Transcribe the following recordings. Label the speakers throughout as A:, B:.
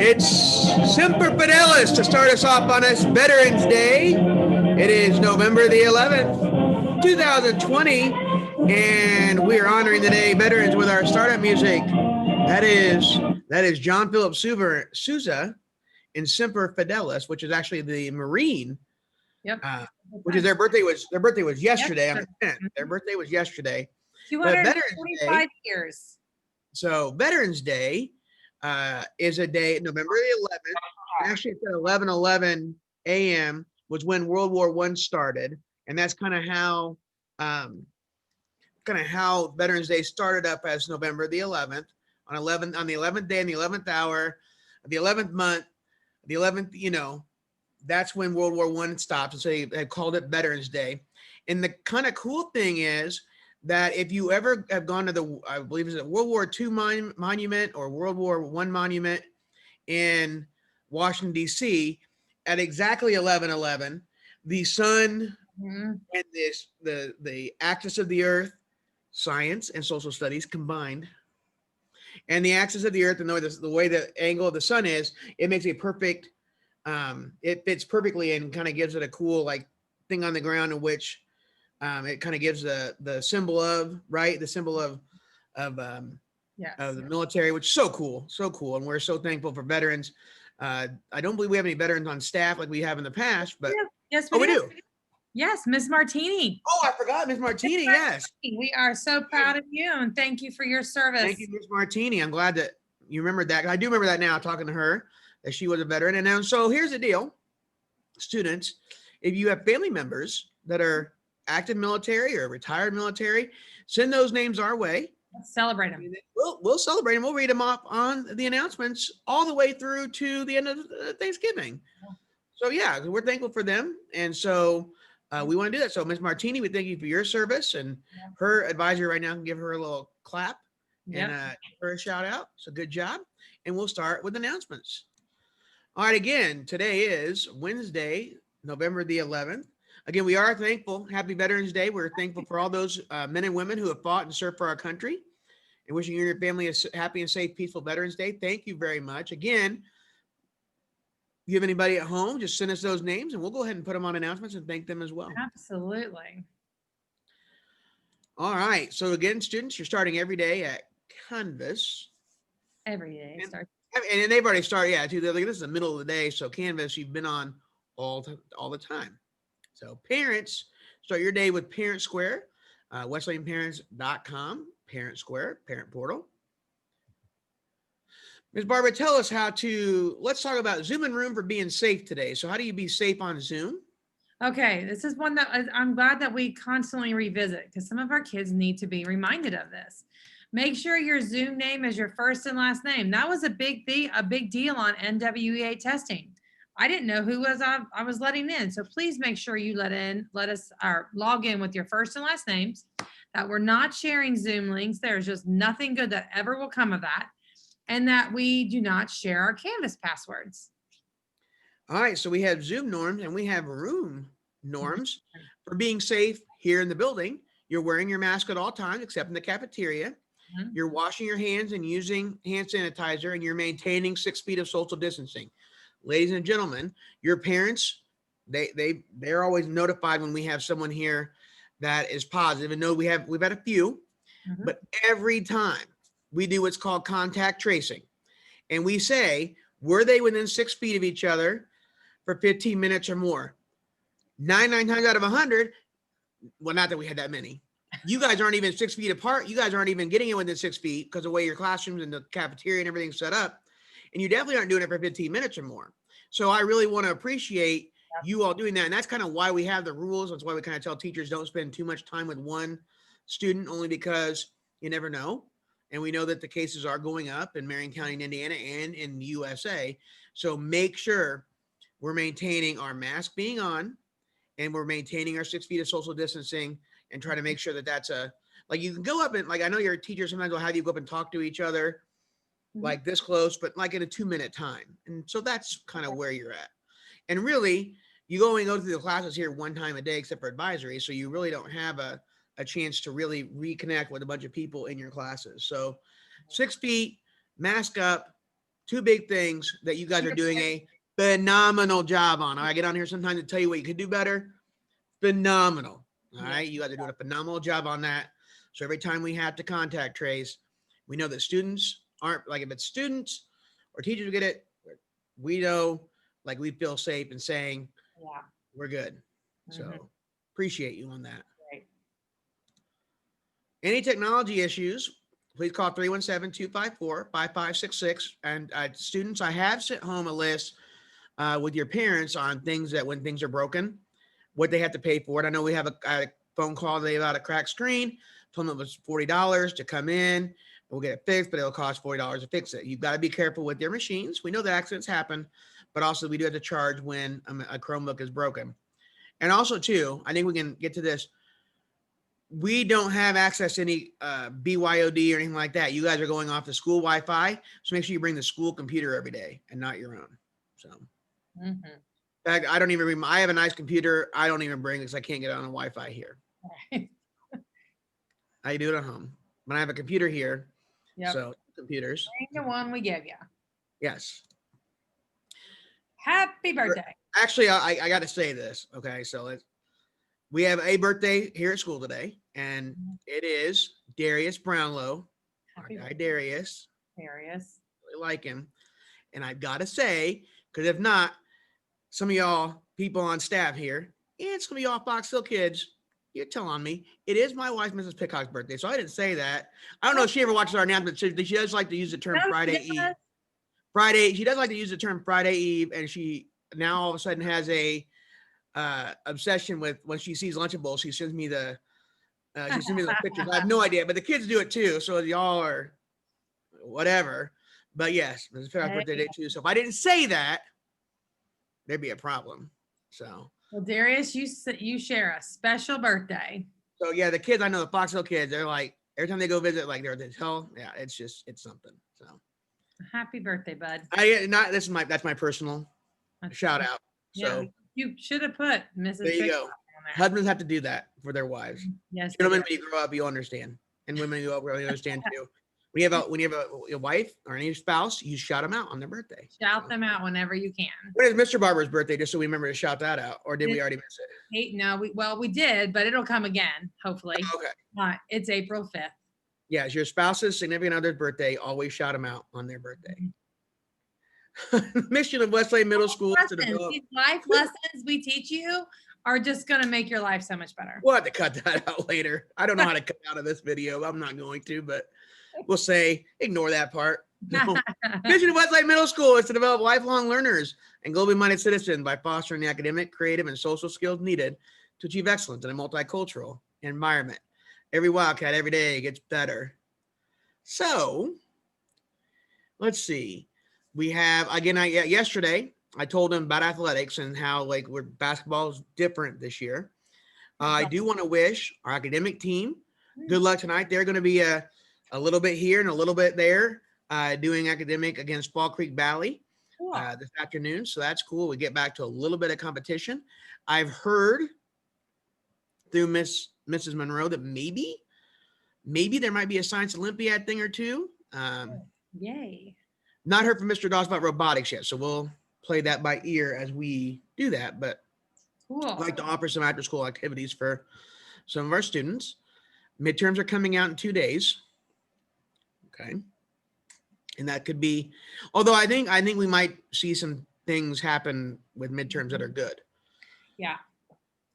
A: It's Semper Fidelis to start us off on this Veterans Day. It is November the 11th, 2020, and we are honoring the day veterans with our startup music. That is John Philip Sousa in Semper Fidelis, which is actually the Marine.
B: Yep.
A: Which is their birthday was yesterday on the 10th. Their birthday was yesterday.
B: 225 years.
A: So Veterans Day is a day, November the 11th. Actually, it's at 11:11 a.m. was when World War I started, and that's kind of how Veterans Day started up as November the 11th on the 11th day in the 11th hour, the 11th month, the 11th. That's when World War I stopped, and so they called it Veterans Day. And the kind of cool thing is that if you ever have gone to I believe it's a World War II monument or World War I monument in Washington, D.C., at exactly 11:11, the sun and the axis of the earth, science and social studies combined, and the axis of the earth and the way the angle of the sun is, it makes a perfect, it fits perfectly and kind of gives it a cool thing on the ground in which it kind of gives the symbol of the symbol of the military, which is so cool, and we're so thankful for veterans. I don't believe we have any veterans on staff like we have in the past, but
B: yes,
A: we do.
B: Yes, Miss Martini.
A: Oh, I forgot Miss Martini. Yes,
B: we are so proud of you and thank you for your service.
A: Thank you, Miss Martini. I'm glad that you remembered that. I do remember that now, talking to her, that she was a veteran. And now, so here's the deal, students: if you have family members that are active military or retired military, send those names our way.
B: Let's celebrate them.
A: We'll celebrate them. We'll read them off on the announcements all the way through to the end of Thanksgiving. So yeah, we're thankful for them, and so we want to do that. So Ms. Martini, we thank you for your service, and her advisor right now can give her a little clap and give her a shout out. So good job, and we'll start with announcements. All right, again, today is Wednesday, November the 11th. Again, we are thankful. Happy Veterans Day. We're thankful for all those men and women who have fought and served for our country, and wishing you and your family a happy and safe, peaceful Veterans Day. Thank you very much. Again, if you have anybody at home, just send us those names and we'll go ahead and put them on announcements and thank them as well.
B: Absolutely.
A: All right. So again, students, you're starting every day at Canvas.
B: Every day.
A: And they've already started. Yeah, too. This is the middle of the day. So Canvas, you've been on all the time. So parents, start your day with Parent Square, wesleyanparents.com, Parent Square, parent portal. Ms. Barbara, tell us let's talk about Zoom and Room for being safe today. So how do you be safe on Zoom?
B: Okay, this is one that I'm glad that we constantly revisit because some of our kids need to be reminded of this. Make sure your Zoom name is your first and last name. That was a big deal on NWEA testing. I didn't know who I was letting in. So please make sure you log in with your first and last names, that we're not sharing Zoom links. There's just nothing good that ever will come of that. And that we do not share our Canvas passwords.
A: All right, so we have Zoom norms and we have room norms for being safe here in the building. You're wearing your mask at all times except in the cafeteria. You're washing your hands and using hand sanitizer, and you're maintaining 6 feet of social distancing. Ladies and gentlemen, your parents, they're always notified when we have someone here that is positive. And no, we've had a few, but every time we do what's called contact tracing, and we say, were they within 6 feet of each other for 15 minutes or more? 99 times out of 100, well, not that we had that many. You guys aren't even 6 feet apart. You guys aren't even getting it within 6 feet because of the way your classrooms and the cafeteria and everything's set up. And you definitely aren't doing it for 15 minutes or more. So I really want to appreciate you all doing that. And that's kind of why we have the rules. That's why we kind of tell teachers don't spend too much time with one student, only because you never know. And we know that the cases are going up in Marion County, in Indiana, and in the USA. So make sure we're maintaining our mask being on, and we're maintaining our 6 feet of social distancing, and try to make sure that that's you can go up and I know your teacher sometimes will have you go up and talk to each other like this close, but like in a 2-minute time. And so that's kind of where you're at. And really, you only go through the classes here one time a day, except for advisory. So you really don't have a chance to really reconnect with a bunch of people in your classes. So 6 feet, mask up, two big things that you guys are doing a phenomenal job on. I get on here sometimes to tell you what you could do better. Phenomenal. All right. You guys are doing a phenomenal job on that. So every time we have to contact trace, we know that students aren't, like, if it's students or teachers who get it, we know, like, we feel safe in saying,
B: Yeah.
A: we're good. So appreciate you on that.
B: Right.
A: Any technology issues, please call 317-254-5566. And students, I have sent home a list with your parents on things that when things are broken, what they have to pay for it. I know we have a phone call today about a cracked screen. Told them it was $40 to come in. We'll get it fixed, but it'll cost $40 to fix it. You've got to be careful with your machines. We know that accidents happen, but also we do have to charge when a Chromebook is broken. And also, too, I think we can get to this. We don't have access to any BYOD or anything like that. You guys are going off the school Wi-Fi, so make sure you bring the school computer every day and not your own. So, in fact, I don't even. I have a nice computer. I don't even bring it because I can't get on a Wi-Fi here. I do it at home, but I have a computer here.
B: Yep.
A: So computers.
B: Bring the one we give you.
A: Yes.
B: Happy birthday.
A: Actually, I got to say this. Okay, so we have a birthday here at school today, and it is Darius Brownlow.
B: Happy
A: Our guy Darius.
B: Darius.
A: Really like him. And I've got to say, because if not, some of y'all people on staff here, and some of y'all Fox Hill kids, you're telling me it is my wife, Mrs. Pickhock's birthday. So I didn't say that. I don't know if she ever watches our announcement. She does like to use the term Friday Eve. Friday, she does like to use the term Friday Eve, and she now all of a sudden has a obsession with when she sees Lunchables. She sends me the pictures. I have no idea, but the kids do it too. So y'all are whatever. But yes, Mrs. Pickhock's birthday day too. So if I didn't say that, there'd be a problem. So.
B: Well, Darius, you share a special birthday.
A: So yeah, the kids, I know the Fox Hill kids, they're like, every time they go visit, like they're at the hotel. Yeah, it's something. So
B: happy birthday, bud.
A: That's my personal shout out. So
B: yeah, you should have put Mrs.
A: There you go. Husbands have to do that for their wives.
B: Yes.
A: Gentlemen, when you grow up, you'll understand. And women, you'll really understand too. When you have a wife or any spouse, you shout them out on their birthday.
B: Shout them out whenever you can.
A: When is Mr. Barber's birthday? Just so we remember to shout that out. Or did we already miss it?
B: No, we did, but it'll come again, hopefully.
A: Okay.
B: It's April 5th.
A: Yeah, it's your spouse's significant other's birthday. Always shout them out on their birthday. Mission of Westlake Middle School.
B: These life lessons we teach you are just going to make your life so much better.
A: We'll have to cut that out later. I don't know how to cut out of this video. I'm not going to, but we'll say ignore that part. No. Mission of Westlake Middle School is to develop lifelong learners and globally minded citizens by fostering the academic, creative, and social skills needed to achieve excellence in a multicultural environment. Every Wildcat, every day gets better. So let's see. We have, again, yesterday, I told them about athletics and how basketball is different this year. I do want to wish our academic team good luck tonight. They're going to be a little bit here and a little bit there doing academic against Fall Creek Valley this afternoon. So that's cool. We get back to a little bit of competition. I've heard through Mrs. Monroe that maybe there might be a Science Olympiad thing or two.
B: Yay.
A: Not heard from Mr. Doss about robotics yet, so we'll play that by ear as we do that. But
B: cool.
A: I'd like to offer some after-school activities for some of our students. Midterms are coming out in 2 days. Okay. And that could be, although I think we might see some things happen with midterms that are good.
B: Yeah.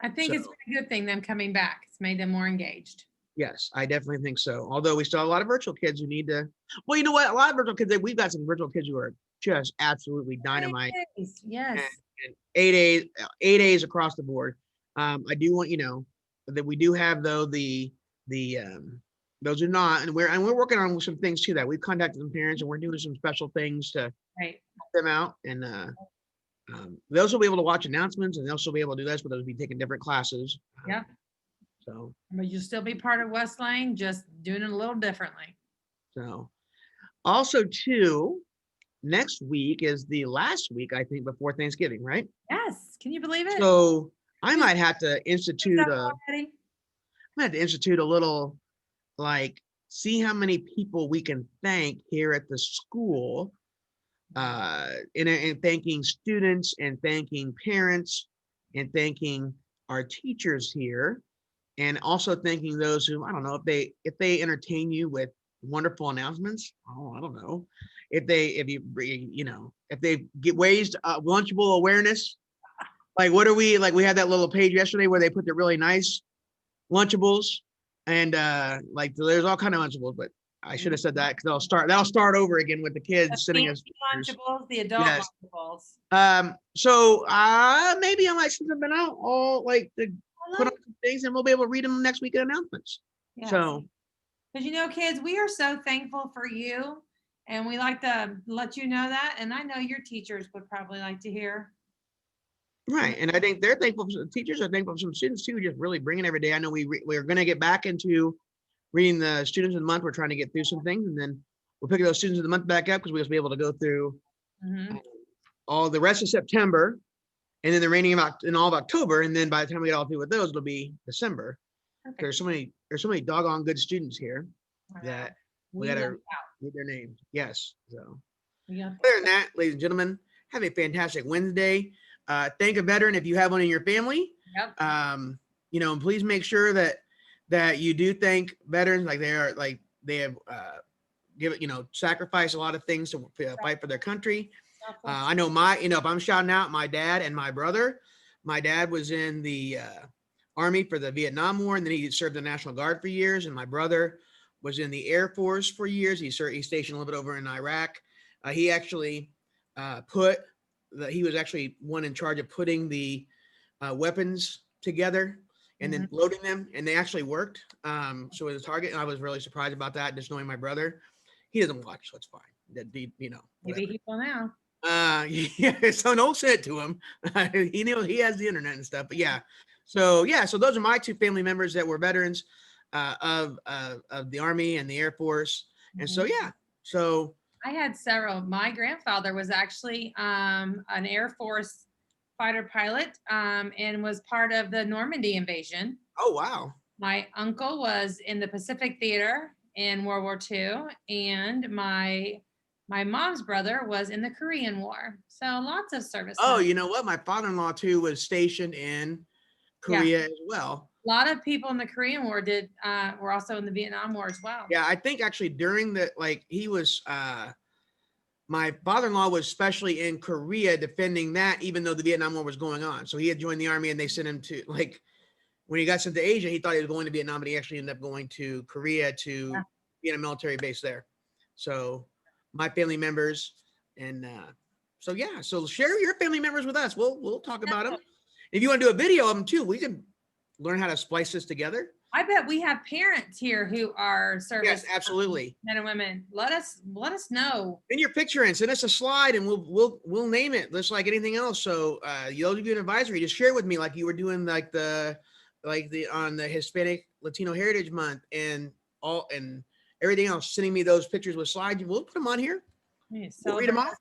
B: I think it's been a good thing them coming back. It's made them more engaged.
A: Yes, I definitely think so. Although we still have a lot of virtual kids who need to, well, you know what? A lot of virtual kids, we've got some virtual kids who are just absolutely dynamite.
B: Yes.
A: And 8 A's across the board. I do want that we do have though the those are not, and we're working on some things too that we've contacted some parents and we're doing some special things to help them out. And they also be able to watch announcements and they'll also be able to do this, but they'll be taking different classes.
B: Yeah.
A: So,
B: but you'll still be part of West Lane, just doing it a little differently.
A: So, also too, next week is the last week, I think, before Thanksgiving, right?
B: Yes. Can you believe it?
A: So I might have to institute a little, see how many people we can thank here at the school and thanking students and thanking parents and thanking our teachers here, and also thanking those who, I don't know, if they entertain you with wonderful announcements. Oh, I don't know. If they get raised Lunchable awareness. Like, what are we, like, we had that little page yesterday where they put the really nice Lunchables, and like there's all kind of Lunchables, but I should have said that because that'll start over again with the kids sitting as
B: Lunchables, the adult
A: yes.
B: Lunchables.
A: So maybe I might send them out all like to put on some things, and we'll be able to read them next week in announcements. Yes. So,
B: because kids, we are so thankful for you, and we like to let you know that, and I know your teachers would probably like to hear.
A: Right, and I think they're thankful. Teachers are thankful for some students too, just really bringing every day. I know we're going to get back into reading the students of the month. We're trying to get through some things, and then we'll pick those students of the month back up because we'll be able to go through all the rest of September, and then the remaining in all of October, and then by the time we get all through with those, it'll be December. Okay. There's so many doggone good students here that we gotta read their names. Yes. So other than that, ladies and gentlemen, have a fantastic Wednesday. Thank a veteran if you have one in your family. Yep. Please make sure that you do thank veterans, like they have sacrificed a lot of things to fight for their country. I know if I'm shouting out my dad and my brother, my dad was in the Army for the Vietnam War, and then he served the National Guard for years. And my brother was in the Air Force for years. He stationed a little bit over in Iraq. He actually he was actually one in charge of putting the weapons together and then loading them, and they actually worked. So it was a target, and I was really surprised about that, just knowing my brother. He doesn't watch, so it's fine. Maybe
B: he will now.
A: Yeah, so don't say it to him. He knows he has the internet and stuff, but yeah. So those are my two family members that were veterans of the Army and the Air Force. And so
B: I had several. My grandfather was actually an Air Force fighter pilot and was part of the Normandy invasion.
A: Oh, wow.
B: My uncle was in the Pacific Theater in World War II, and my mom's brother was in the Korean War. So lots of service.
A: Oh, you know what? My father-in-law too was stationed in Korea as well.
B: A lot of people in the Korean War were also in the Vietnam War as well.
A: Yeah, I think actually during he was my father-in-law was especially in Korea defending that, even though the Vietnam War was going on. So he had joined the Army, and they sent him to, when he got sent to Asia, he thought he was going to Vietnam, but he actually ended up going to Korea to be in a military base there. So my family members, and so share your family members with us. We'll talk about them. If you want to do a video of them too, we can learn how to splice this together.
B: I bet we have parents here who are service.
A: Yes, absolutely.
B: Men and women. Let us know.
A: In your picture and send us a slide, and we'll name it just like anything else. So those of you in advisory, just share with me like you were doing on the Hispanic Latino Heritage Month and everything else. Sending me those pictures with slides. We'll put them on here. We'll read them off.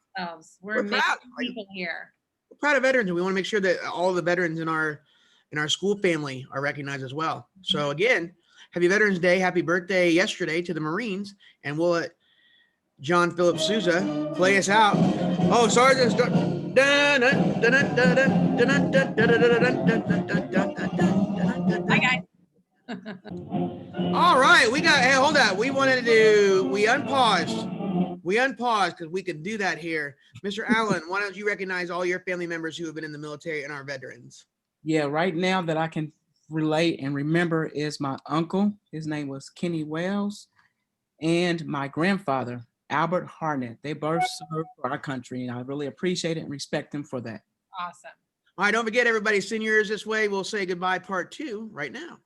B: We're proud people here.
A: We're proud of veterans, and we want to make sure that all the veterans in our school family are recognized as well. So again, happy Veterans Day. Happy birthday yesterday to the Marines. And we'll let John Philip Sousa play us out. Oh, sorry.
B: Hi, guys.
A: All right. Hold on. We unpaused because we could do that here. Mr. Allen, why don't you recognize all your family members who have been in the military and our veterans?
C: Yeah, right now that I can relate and remember is my uncle. His name was Kenny Wells, and my grandfather, Albert Harnett. They both served for our country, and I really appreciate it and respect them for that.
B: Awesome.
A: All right, don't forget, everybody, seniors this way. We'll say goodbye part 2 right now.